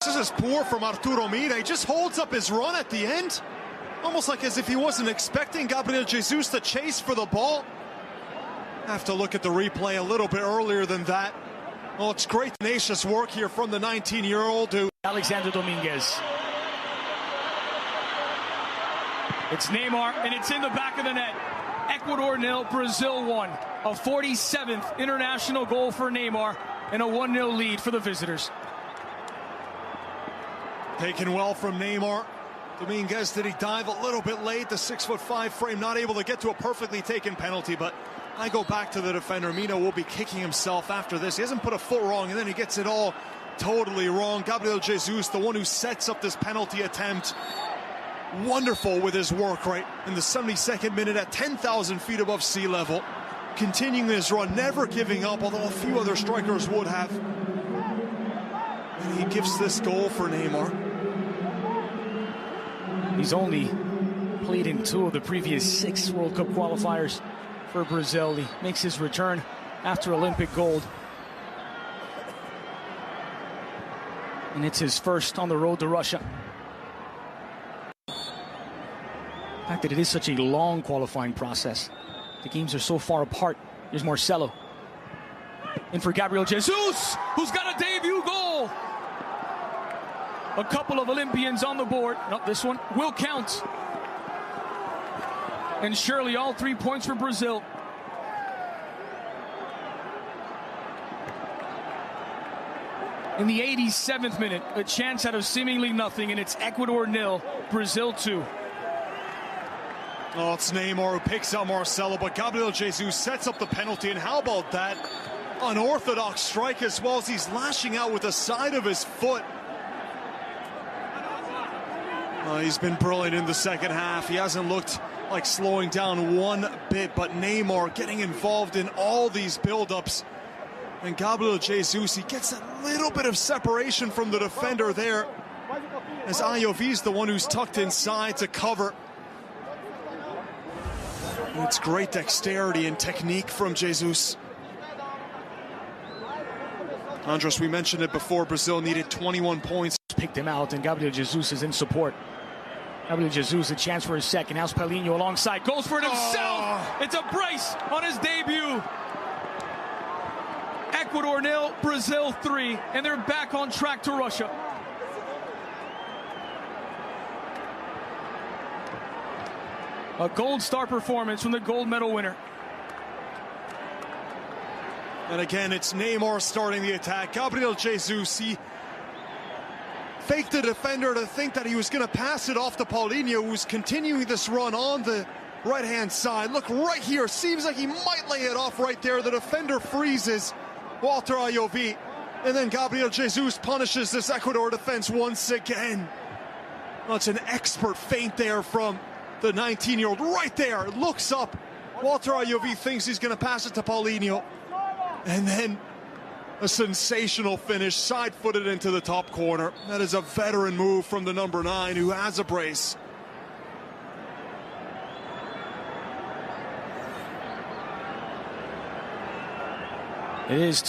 This is poor from Arturo Mira. He just holds up his run at the end. Almost like as if he wasn't expecting Gabriel Jesús to chase for the ball. Have to look at the replay a little bit earlier than that. Well, it's great tenacious work here from the 19-year-old who... Alexander Dominguez. It's Neymar, and it's in the back of the net. Ecuador 0, Brazil 1. A 47th international goal for Neymar, and a 1-0 lead for the visitors. Taken well from Neymar. Dominguez, did he dive a little bit late? The 6'5" frame not able to get to a perfectly taken penalty, but I go back to the defender. Mina will be kicking himself after this. He hasn't put a foot wrong, and then he gets it all totally wrong. Gabriel Jesús, the one who sets up this penalty attempt. Wonderful with his work right in the 72nd minute at 10,000 feet above sea level. Continuing his run, never giving up, although a few other strikers would have. And he gives this goal for Neymar. He's only played in 2 of the previous 6 World Cup qualifiers for Brazil. He makes his return after Olympic gold. And it's his first on the road to Russia. The fact that it is such a long qualifying process. The games are so far apart. Here's Marcelo. In for Gabriel Jesús, who's got a debut goal. A couple of Olympians on the board. No, this one will count. And surely all 3 points for Brazil. In the 87th minute, a chance out of seemingly nothing, and it's Ecuador 0, Brazil 2. Oh, it's Neymar who picks out Marcelo, but Gabriel Jesús sets up the penalty, and how about that unorthodox strike as well as he's lashing out with the side of his foot. He's been brilliant in the second half. He hasn't looked like slowing down one bit, but Neymar getting involved in all these build-ups. And Gabriel Jesús, he gets a little bit of separation from the defender there, as Ayovi's the one who's tucked inside to cover. And it's great dexterity and technique from Jesús. Andres, we mentioned it before, Brazil needed 21 points. Picked him out, and Gabriel Jesús is in support. Gabriel Jesús, a chance for his second. How's Paulinho alongside? Goes for it himself! Oh. It's a brace on his debut. Ecuador 0, Brazil 3, and they're back on track to Russia. A gold star performance from the gold medal winner. And again, it's Neymar starting the attack. Gabriel Jesús, he faked the defender to think that he was going to pass it off to Paulinho, who's continuing this run on the right-hand side. Look right here, seems like he might lay it off right there. The defender freezes Walter Ayovi, and then Gabriel Jesús punishes this Ecuador defense once again. Well, it's an expert feint there from the 19-year-old right there. Looks up. Walter Ayovi thinks he's going to pass it to Paulinho. And then a sensational finish, side-footed into the top corner. That is a veteran move from the number 9 who has a brace. It is